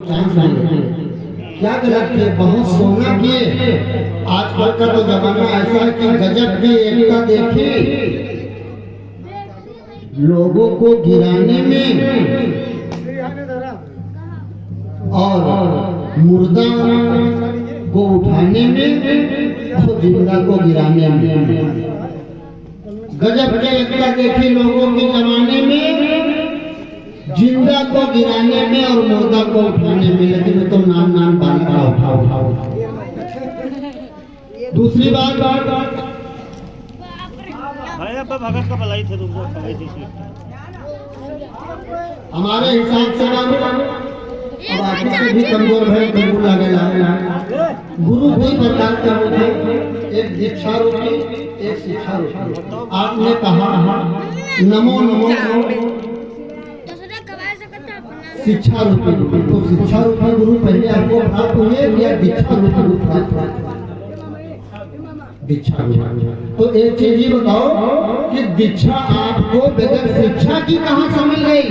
क्या गलत किए, बहुत सोना किए। आजकल का तो जमाना ऐसा है कि गजब की एकता देखी, लोगों को गिराने में और मुर्दा को उठाने में और जिंदा को गिराने में। गजब की एकता देखी लोगों के जमाने में, जिंदा को गिराने में और मुर्दा को उठाने में। लेकिन तो नाम बांधना उठाओ। दूसरी बात भगत का भलाई थे तुमको हमारे हिसाब से अब आगे से भी कमजोर है, बिल्कुल लगेगा। गुरु दो प्रकार के होते, एक दीक्षा रूपी, एक शिक्षा रूपी। आपने कहा नमो नमो शिक्षा रूपी, तो शिक्षा रूपी गुरु पहले आपको प्राप्त हुए या दीक्षा रूपी गुरु प्राप्त? दीक्षा। तो एक चीज ये बताओ कि दीक्षा आपको बगैर शिक्षा की कहाँ से मिल गई?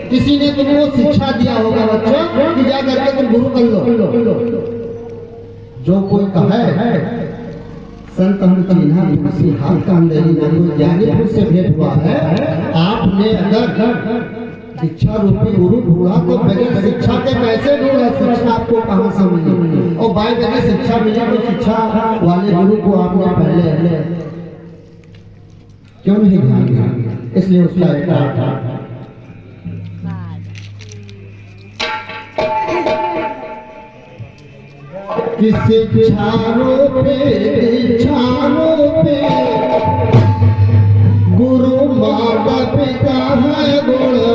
किसी ने तुमको शिक्षा दिया होगा बच्चा कि जा करके तुम गुरु कर लो। जो कोई कहे संत हम तीना तुलसी हाथ काम दे ना, कोई ज्ञानी पुरुष से भेंट हुआ है। आपने अगर शिक्षा रूपी गुरु ढूंढा तो बगैर शिक्षा के कैसे ढूंढा? शिक्षा आपको कहाँ से मिली? और बाई बगैर शिक्षा मिली तो शिक्षा वाले गुरु को आपने पहले क्यों नहीं ध्यान दिया? इसलिए उसका एक कि शिक्षा रूपी दीक्षा रूपी गुरु माता पिता है गुणवान।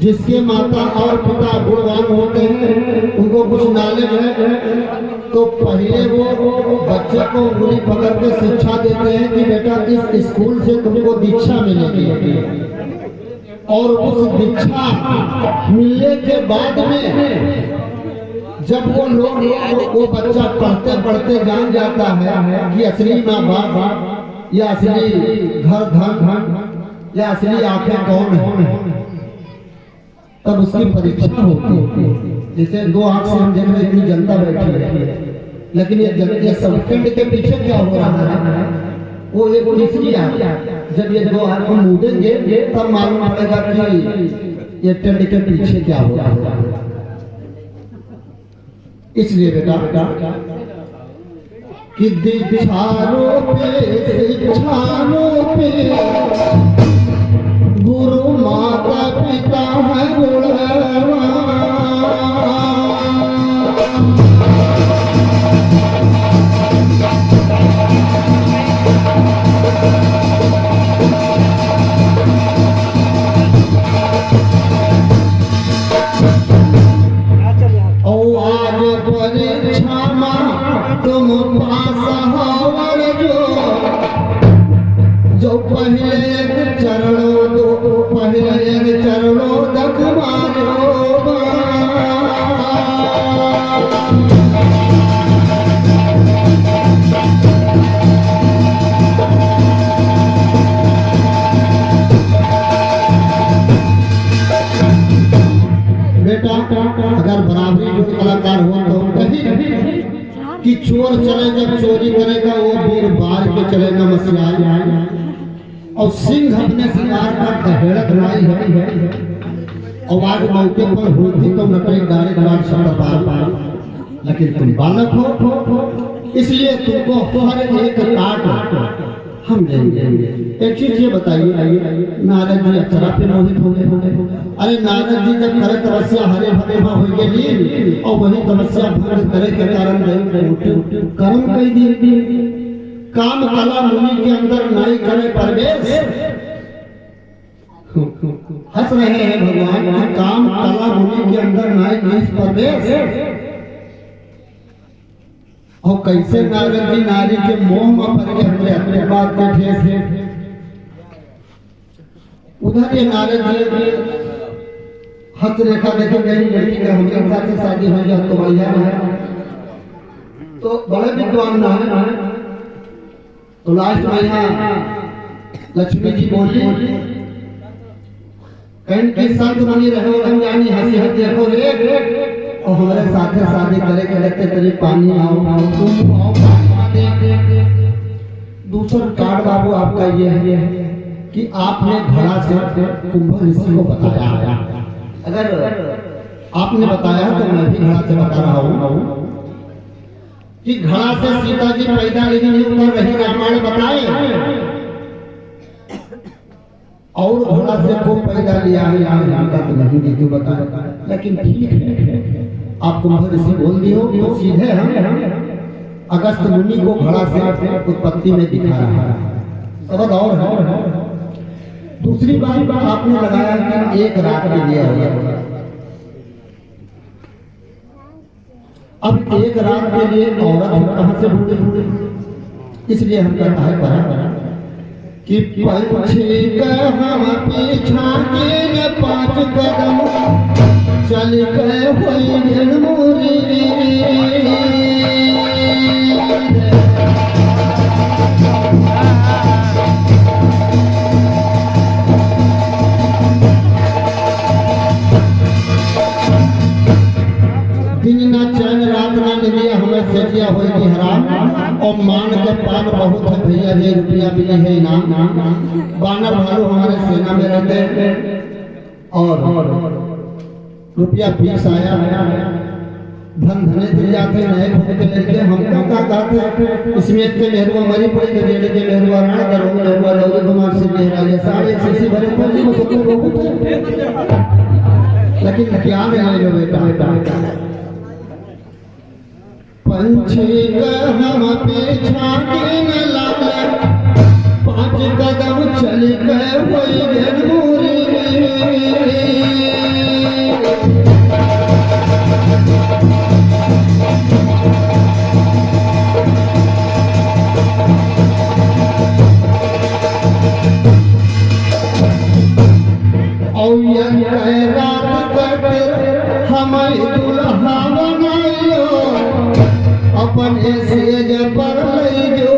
जिसके माता और पिता गुणवान होते हैं, उनको कुछ नॉलेज है, तो पहले वो बच्चे को उंगली पकड़ के शिक्षा देते हैं कि बेटा इस स्कूल से तुमको दीक्षा मिलेगी। और उस दीक्षा मिलने के बाद में जब वो बच्चा पढ़ते पढ़ते जान जाता है कि असली माँ बाप या असली घर धन या असली आंखें कौन है, तब उसकी परीक्षा होती है। जैसे दो आंख से हम देख रहे इतनी जनता बैठी है, लेकिन ये सबखंड के पीछे क्या हो रहा है? वो एक तीसरी आंख, जब ये दो आंख को मूंदेंगे तब मालूम पड़ेगा कि ये टेंड के पीछे क्या हो रहा है। इसलिए बेटा कि दीक्षारों पे गुरु माता पिता है गुणवान। आज परीक्षा में तुम पास होवर जो पहले चरणों तक मारो। बेटा अगर बराबरी जो कलाकार हो तो कहीं कि चोर चले जब चोरी करेगा वो वीर बार के चलेगा मसियाई, और सिंह अपने शिकार का दहेड़त लाई है। और आज मौके पर होती तो नटे गाड़ी गाड़ सकता, लेकिन तुम बालक हो इसलिए तुमको हर एक काट हम देंगे। एक चीज ये बताइए, नारद जी अक्षरा पे मोहित हो गए। अरे नारद जी जब करे तपस्या हरे भरे हो गई, और वही तपस्या भंग करे के कारण कर्म कई दिए। काम कला मुनि के अंदर नहीं करे प्रवेश। हंस रहे हैं भगवान कि काम कला मुनि के अंदर नहीं प्रवेश। और कैसे नारद जी नारी के मोह में पड़ गए अपने बात के ठेस। उधर ये नारद जी हथ रेखा देखो मेरी लड़की का हमारे साथ से शादी हो जाए तो बढ़िया है, तो बड़े विद्वान ना है। तो लास्ट में यहाँ लक्ष्मी जी बोली कहीं की संत बनी रहो हम जानी हंसी हंसी देखो रे और हमारे साथ शादी करे के लगते तेरी पानी आओ तुम आओ पानी दे। दूसरा कार्ड बाबू आपका ये है कि आपने घड़ा से कुंभ ऋषि को बताया। अगर आपने बताया तो मैं भी घड़ा से बता रहा हूँ कि घड़ा से सीता जी पैदा लेकिन ऊपर रही रामायण बताए और घोड़ा से को पैदा लिया है यहाँ तो नहीं दी तू बता, लेकिन ठीक है आप कुंभ ऋषि बोल दियो तो सीधे हम अगस्त मुनि को घड़ा से उत्पत्ति में दिखा रहा है। सबद और है। दूसरी बात आपने लगाया कि एक रात के लिए है। अब एक रात के लिए औरत कहां से ढूंढे, इसलिए हम कहता है परा कि पंछी का हम पीछा के 5 कदम चल गए हुए मोरी दिन ना चैन रात ना निदिया हमें सेजिया होगी हराम और मान के पान बहुत है भैया ये रुपया भी नहीं है इनाम। बानर भालू हमारे सेना में रहते और रुपया 20 आया धन धने दिल जाते नए खुद के लेके हमको का कहते इसमें के मेहरवा मरी पड़ी के जेड़े के मेहरवा राणा करो मेहरवा लौरी कुमार सिंह मेहरा सारे सीसी भरे पर जी को तो बहुत लेकिन क्या में ले लो बेटा पंछी का हम पीछा के न लाले 5 कदम चल गए हुए मोरी रात कट हमारी दुल्हा बनाइयो अपने सेज पर ले जो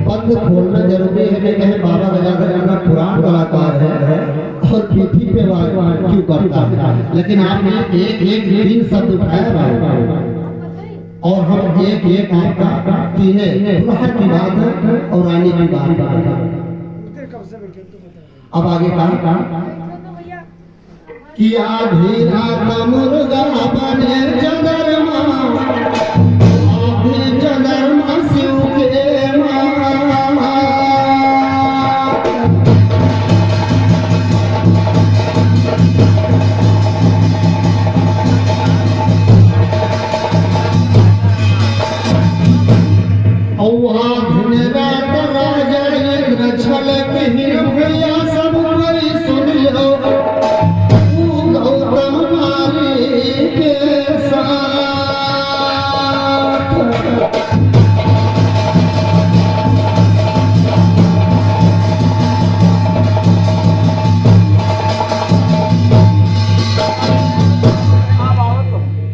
बंद खोलना जरूरी है। मैं कहे बाबा गजाधर राणा पुराण कलाकार है और पीठी पे वार क्यों करता है, लेकिन आपने एक 3 शब्द उठाया और हम एक आपका तीने दुल्हा की बात है और रानी की बात है। अब आगे का कि आधी रात मुर्गा बने चंद्रमा आधी चंद्रमा शिव के मां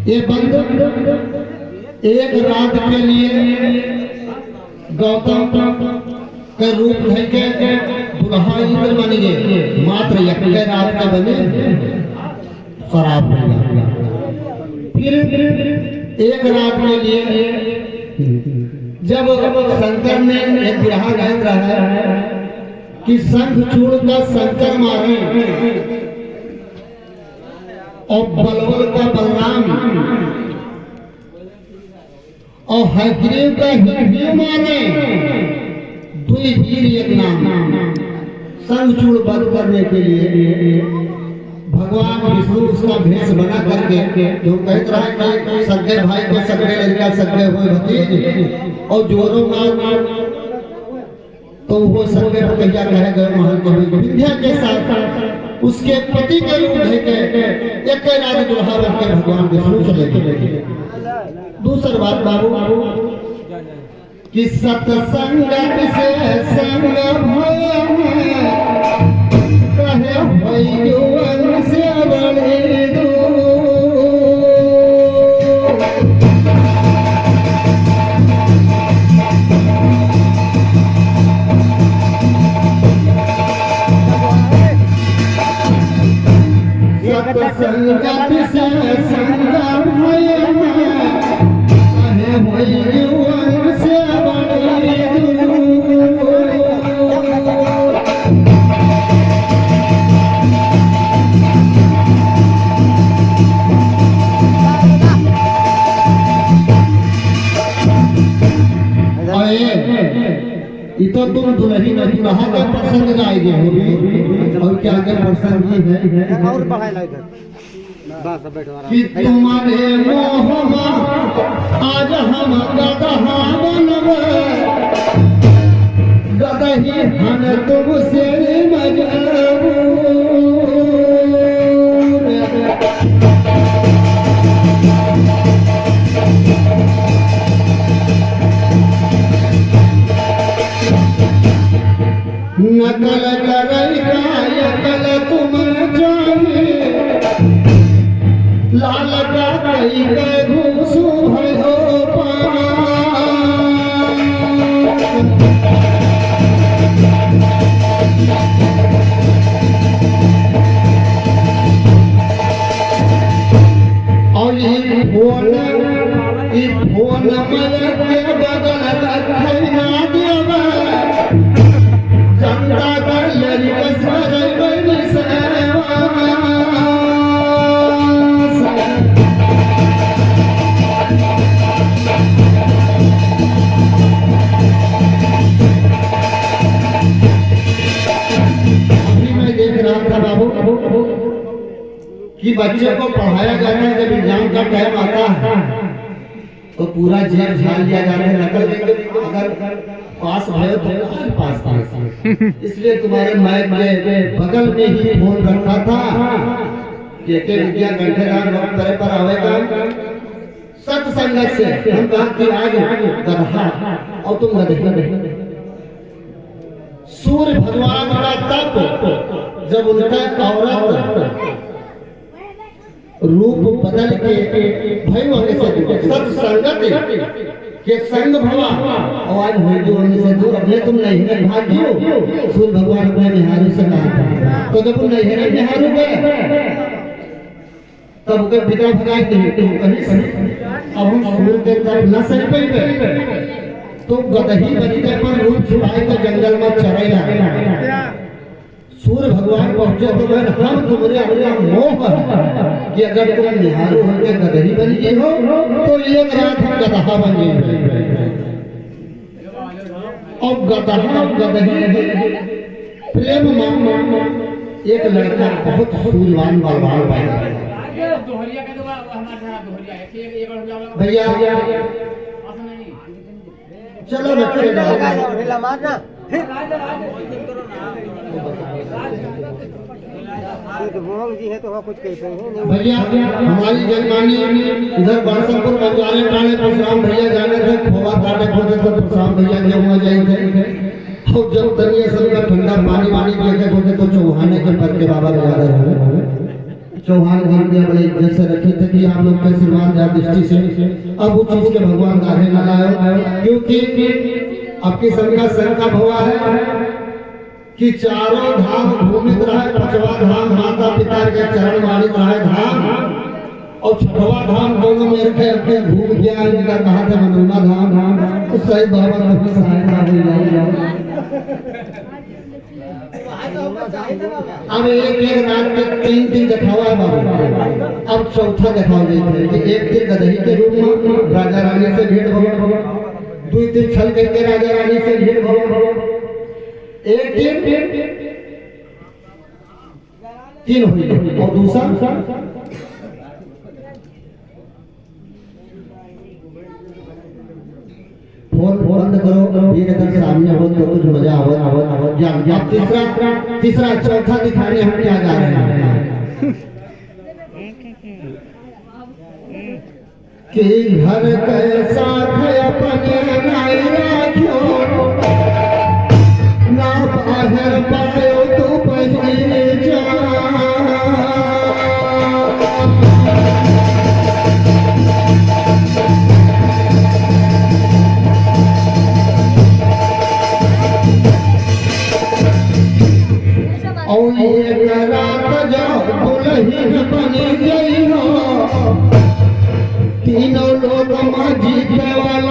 ये बंद एक रात के लिए गौतम के रूप लेके दुल्हा इंद्र बन गए, मात्र एक रात के बने खराब हो गया। फिर एक रात के लिए जब शंकर ने एक बिरहा गायक रहा है कि शंख चूड़ का शंकर मारे और बलवल का बलराम और हयग्रीव का हिरण्य मारे 2 वीर एक नाम। शंखचूड़ बंद करने के लिए भगवान विष्णु उसका भेष बना करके जो कहते रहा कि सगे भाई को सगे लड़का सगे हुए भतीज और जोरों मार तो वो सगे भतीजा कहे गए महल के विद्या के साथ उसके पति के रूप लेके एक रात दुल्हा बन के भगवान विष्णु चले गए। दूसरी बात बाबू कि सत्संगत से संग भय कहे भई युवन से बड़े दूर। सत्संगत से संग भय कहे भई युवन से बड़े दूर। तो तुम दुल्ही नहीं दुल्हा का प्रसंग गाएंगे होगी और क्या क्या प्रसंग है और पढ़ाई लाइक बस बैठो कि तुम्हारे मोहमा आज हम गदहा बनब गदही हन तुमसे मजबूर। नकल करई कायकल तुम जाने लाल का कई के घूसू भयो और ये फोन मल के बगल रखई ना देवा जनता का लड़का सारे बन सेवा। अभी मैं देख रहा था बाबू कि बच्चे को पढ़ाया जाता है, जब एग्जाम का टाइम आता है तो पूरा जेब झाल लिया जाता है, नकल देंगे अगर पास भयो तो पास। इसलिए तुम्हारे मैक के बगल में ही फोन रखा था कि एक विद्या घंटेदार वक्त तरह पर आवेगा सत्संगत से। हम कहा कि आज गधा और तुम गधे। सूर्य भगवान का तप जब उनका औरत रूप बदल के भई होने से सत्संगत के संग भवा और आज हुई जो होने से दूर अपने तुम नहीं है भाग्यो। सूर्य भगवान अपने निहारू से कहा था, तो जब नहीं है निहारू गए तब के पिता भगाए थे तुम कहीं अब हम सूर्य के तरफ न सक पाएंगे तो गदही बनी के पर रूप छुपाए तो जंगल में चरेगा। सूर्य भगवान पहुंचे तो मैं हम तुम्हारे अपना मोह है कि अगर तुम निहारू होकर गदही बन गई हो तो एक रात हम गदहा बन गए। और गदहा गदही प्रेम मां एक लड़का बहुत सूर्यवान बलवान बना भैया। चलो बच्चे मारना जी है तो कुछ कहते हैं भैया। हमारी जजमानी इधर बासमपुर बंजारे टाणे परशुराम भैया जाने थे, खोवा काटे खोदे तो परशुराम भैया के वहाँ जाए थे। और जब तनिए सब का ठंडा पानी वानी के खोदे तो चौहाने के पर के बाबा गुजारे हो। चौहान घर में बड़े इज्जत से रखे थे कि आप लोग के आशीर्वाद या दृष्टि से अब वो चीज के भगवान गाहे न लाए, क्योंकि आपकी संख्या भवा है कि चारों धाम घूमित रहे, पांचवा धाम माता पिता के चरण मानित रहे धाम, और छठवा धाम दोनों में रखे अपने घूम गया इनका कहा था मनोना धाम। तो सही बाबा कभी सहायता हो जाए। अब एक रात के 3 दिन दिखावा है बाबू, अब चौथा दिखावा जाए कि एक दिन गदही के रूप में राजा रानी से भेंट हो, 2 दिन छल करके राजा रानी से भेंट हो, एक दिन 3 हुई और दूसरा फोन बंद करो, फिर अगर सामने हो तो कुछ मजा आवत जा। तीसरा चौथा दिखाने हम क्या गा रहे हैं कि घर कैसा है अपने नाई राखियो, ना बाहर पायो तो पहले जा। और एक रात जाओ दुल्हन बनी गई हो, तीनों लोग माँ जीते वाला